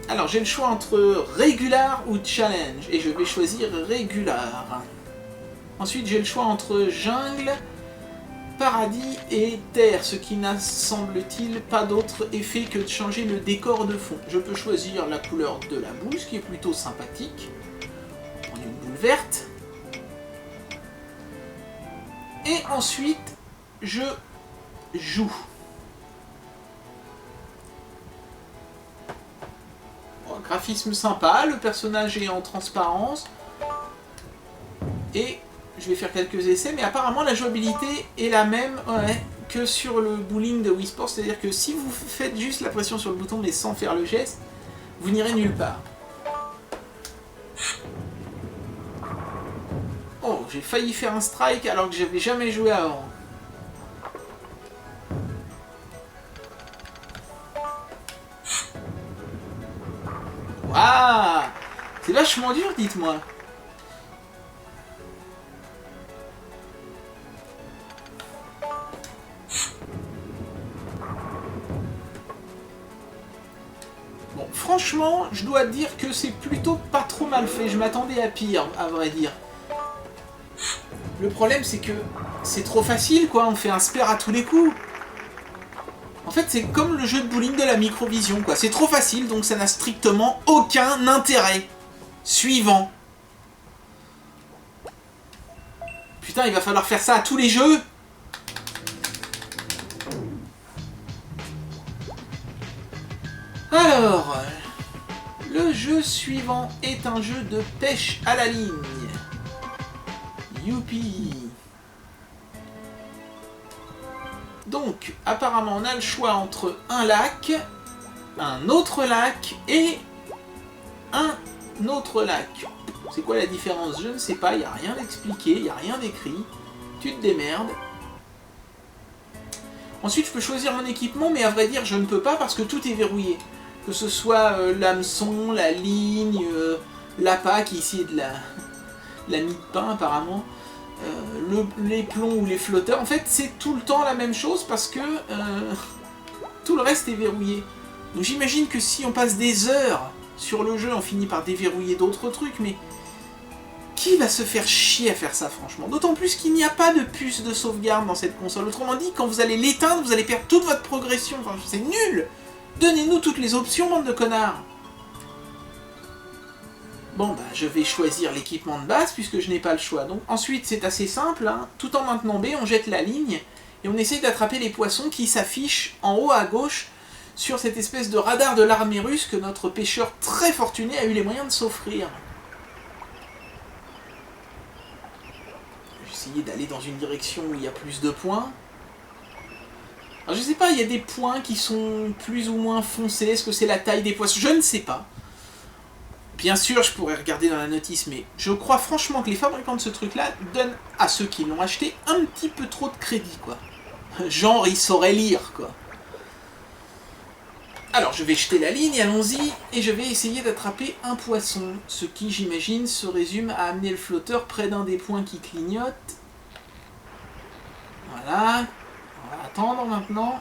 Alors j'ai le choix entre Regular ou Challenge, et je vais choisir Regular. Ensuite j'ai le choix entre Jungle, Paradis et Terre, ce qui n'a, semble-t-il, pas d'autre effet que de changer le décor de fond. Je peux choisir la couleur de la boule, ce qui est plutôt sympathique. On a une boule verte. Et ensuite, je joue. Bon, graphisme sympa, le personnage est en transparence. Et je vais faire quelques essais, mais apparemment la jouabilité est la même que sur le bowling de Wii Sports, c'est-à-dire que si vous faites juste la pression sur le bouton mais sans faire le geste, vous n'irez nulle part. Oh, j'ai failli faire un strike alors que j'avais jamais joué avant. Waouh! C'est vachement dur, dites-moi. Bon, franchement, je dois dire que c'est plutôt pas trop mal fait. Je m'attendais à pire, à vrai dire. Le problème, c'est que c'est trop facile, quoi. On fait un spare à tous les coups. En fait, c'est comme le jeu de bowling de la Microvision, quoi. C'est trop facile, donc ça n'a strictement aucun intérêt. Suivant. Putain, il va falloir faire ça à tous les jeux. Alors, le jeu suivant est un jeu de pêche à la ligne. Youpi! Donc, apparemment, on a le choix entre un lac, un autre lac et un autre lac. C'est quoi la différence? Je ne sais pas, il n'y a rien d'expliqué, il n'y a rien d'écrit. Tu te démerdes. Ensuite, je peux choisir mon équipement, mais à vrai dire, je ne peux pas parce que tout est verrouillé. Que ce soit l'hameçon, la ligne, l'appât qui ici est de la mie de pain apparemment, les plombs ou les flotteurs. En fait, c'est tout le temps la même chose parce que tout le reste est verrouillé. Donc j'imagine que si on passe des heures sur le jeu, on finit par déverrouiller d'autres trucs, mais qui va se faire chier à faire ça, franchement? D'autant plus qu'il n'y a pas de puce de sauvegarde dans cette console. Autrement dit, quand vous allez l'éteindre, vous allez perdre toute votre progression. Enfin, c'est nul! Donnez-nous toutes les options, bande de connards! Bon, bah, je vais choisir l'équipement de base, puisque je n'ai pas le choix. Donc, ensuite, c'est assez simple, hein. Tout en maintenant B, on jette la ligne, et on essaye d'attraper les poissons qui s'affichent en haut à gauche, sur cette espèce de radar de l'armée russe que notre pêcheur très fortuné a eu les moyens de s'offrir. Je vais essayer d'aller dans une direction où il y a plus de points. Alors je sais pas, il y a des points qui sont plus ou moins foncés, est-ce que c'est la taille des poissons? Je ne sais pas. Bien sûr, je pourrais regarder dans la notice, mais je crois franchement que les fabricants de ce truc-là donnent à ceux qui l'ont acheté un petit peu trop de crédit, quoi. Genre, ils sauraient lire, quoi. Alors, je vais jeter la ligne, allons-y, et je vais essayer d'attraper un poisson. Ce qui, j'imagine, se résume à amener le flotteur près d'un des points qui clignotent. Voilà. On va attendre maintenant.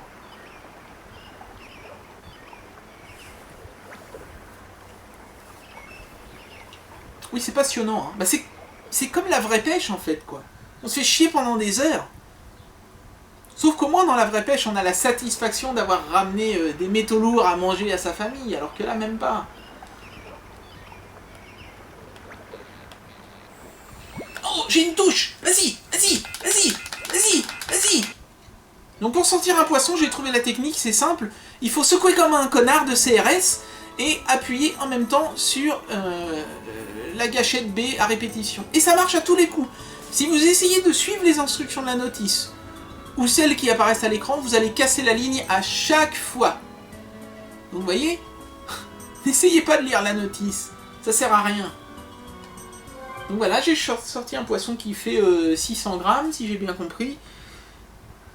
Oui, c'est passionnant. Hein. Bah, c'est comme la vraie pêche, en fait, quoi. On se fait chier pendant des heures. Sauf qu'au moins, dans la vraie pêche, on a la satisfaction d'avoir ramené des métaux lourds à manger à sa famille, alors que là, même pas. Oh, j'ai une touche! Vas-y, vas-y, vas-y, vas-y, vas-y! Donc pour sortir un poisson, j'ai trouvé la technique, c'est simple. Il faut secouer comme un connard de CRS et appuyer en même temps sur la gâchette B à répétition. Et ça marche à tous les coups. Si vous essayez de suivre les instructions de la notice, ou celles qui apparaissent à l'écran, vous allez casser la ligne à chaque fois. Donc vous voyez, n'essayez pas de lire la notice, ça sert à rien. Donc voilà, j'ai sorti un poisson qui fait 600 grammes, si j'ai bien compris.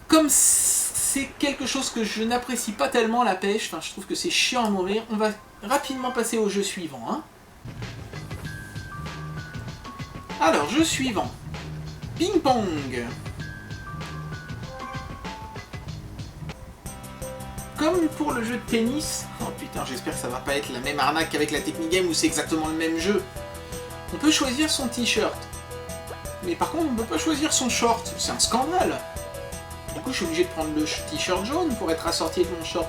Comme c'est quelque chose que je n'apprécie pas tellement, la pêche, enfin je trouve que c'est chiant à mourir, on va rapidement passer au jeu suivant. Hein. Alors, jeu suivant. Ping-pong. Comme pour le jeu de tennis... Oh putain. putain, j'espère que ça va pas être la même arnaque qu'avec la Technigame où c'est exactement le même jeu. On peut choisir son t-shirt. Mais par contre, on peut pas choisir son short. C'est un scandale. Du coup, je suis obligé de prendre le t-shirt jaune pour être assorti avec mon short.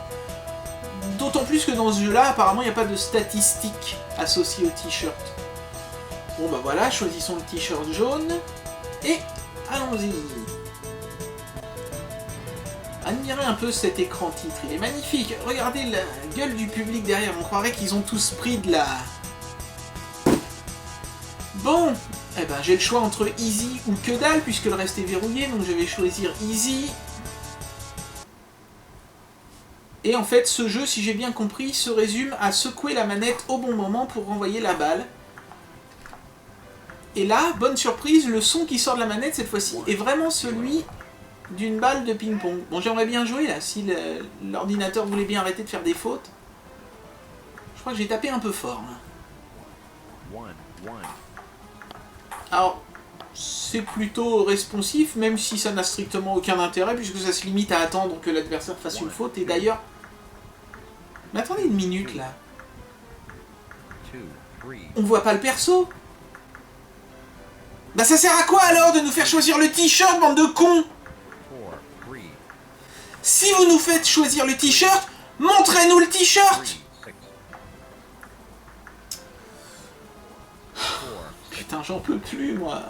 D'autant plus que dans ce jeu-là, apparemment, il n'y a pas de statistiques associées au t-shirt. Bon bah voilà, choisissons le t-shirt jaune. Et allons-y. Admirez un peu cet écran titre, il est magnifique. Regardez la gueule du public derrière, on croirait qu'ils ont tous pris de la... Bon, eh ben j'ai le choix entre Easy ou que dalle, puisque le reste est verrouillé, donc je vais choisir Easy. Et en fait, ce jeu, si j'ai bien compris, se résume à secouer la manette au bon moment pour renvoyer la balle. Et là, bonne surprise, le son qui sort de la manette cette fois-ci est vraiment celui d'une balle de ping-pong. Bon, j'aimerais bien jouer là, si l'ordinateur voulait bien arrêter de faire des fautes. Je crois que j'ai tapé un peu fort là. Alors, c'est plutôt responsif, même si ça n'a strictement aucun intérêt, puisque ça se limite à attendre que l'adversaire fasse une faute. Et d'ailleurs... Mais attendez une minute là. On voit pas le perso. Bah ça sert à quoi alors de nous faire choisir le t-shirt, bande de cons? Si vous nous faites choisir le t-shirt, montrez-nous le t-shirt. Putain, j'en peux plus, moi.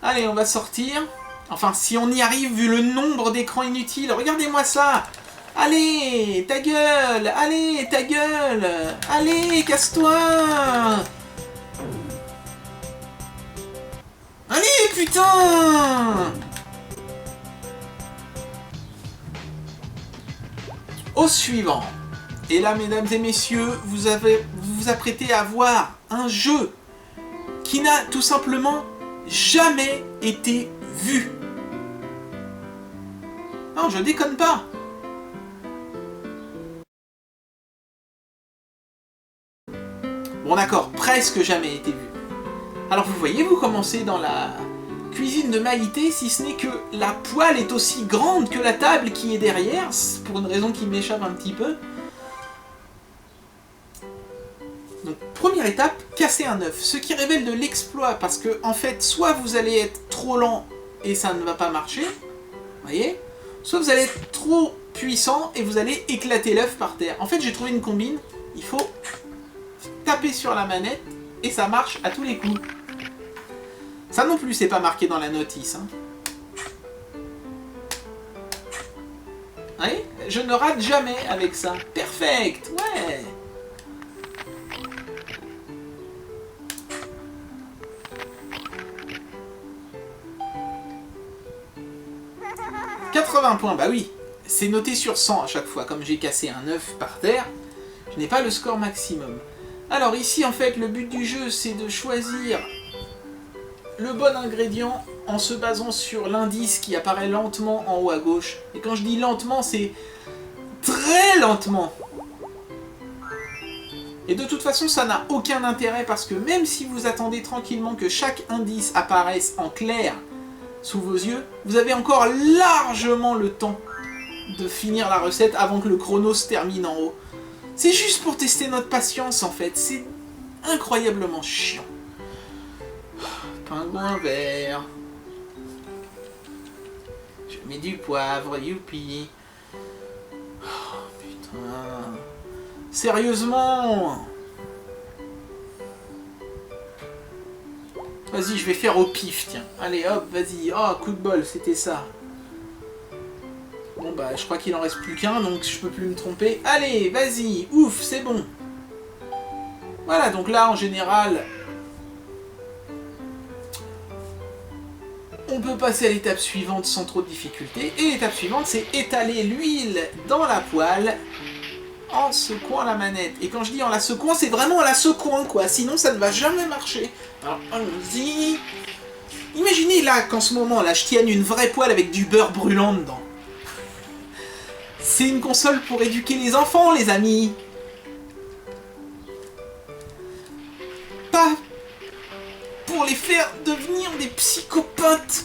Allez, on va sortir. Enfin, si on y arrive, vu le nombre d'écrans inutiles. Regardez-moi ça. Allez, ta gueule. Allez, ta gueule. Allez, casse-toi. Allez, putain. Au suivant. Et là, mesdames et messieurs, vous vous apprêtez à voir un jeu qui n'a tout simplement jamais été vu. Non, je déconne pas. Bon d'accord, presque jamais été vu. Alors vous voyez, vous commencez dans la cuisine de Maïté, si ce n'est que la poêle est aussi grande que la table qui est derrière, pour une raison qui m'échappe un petit peu. Donc première étape, casser un œuf, ce qui révèle de l'exploit, parce que en fait, soit vous allez être trop lent et ça ne va pas marcher, vous voyez, soit vous allez être trop puissant et vous allez éclater l'œuf par terre. En fait, j'ai trouvé une combine, il faut taper sur la manette et ça marche à tous les coups. Ça non plus, c'est pas marqué dans la notice. Hein. Vous voyez, je ne rate jamais avec ça. Perfect, ouais. « 80 points, bah oui, c'est noté sur 100 à chaque fois. Comme j'ai cassé un œuf par terre, je n'ai pas le score maximum. Alors ici, en fait, le but du jeu, c'est de choisir le bon ingrédient en se basant sur l'indice qui apparaît lentement en haut à gauche. Et quand je dis lentement, c'est très lentement. Et de toute façon, ça n'a aucun intérêt parce que même si vous attendez tranquillement que chaque indice apparaisse en clair sous vos yeux, vous avez encore largement le temps de finir la recette avant que le chrono se termine en haut. C'est juste pour tester notre patience en fait, c'est incroyablement chiant. Pingouin vert. Je mets du poivre, youpi. Oh, putain. Sérieusement. Vas-y, je vais faire au pif, tiens. Allez, hop, vas-y. Oh, coup de bol, c'était ça. Bon, bah, je crois qu'il en reste plus qu'un, donc je peux plus me tromper. Allez, vas-y. Ouf, c'est bon. Voilà, donc là, en général, on peut passer à l'étape suivante sans trop de difficulté. Et l'étape suivante, c'est étaler l'huile dans la poêle en secouant la manette. Et quand je dis en la secouant, c'est vraiment en la secouant, quoi. Sinon, ça ne va jamais marcher. Alors, allons-y. Imaginez là qu'en ce moment, là, je tienne une vraie poêle avec du beurre brûlant dedans. C'est une console pour éduquer les enfants, les amis. Pas pour les faire devenir des psychopathes.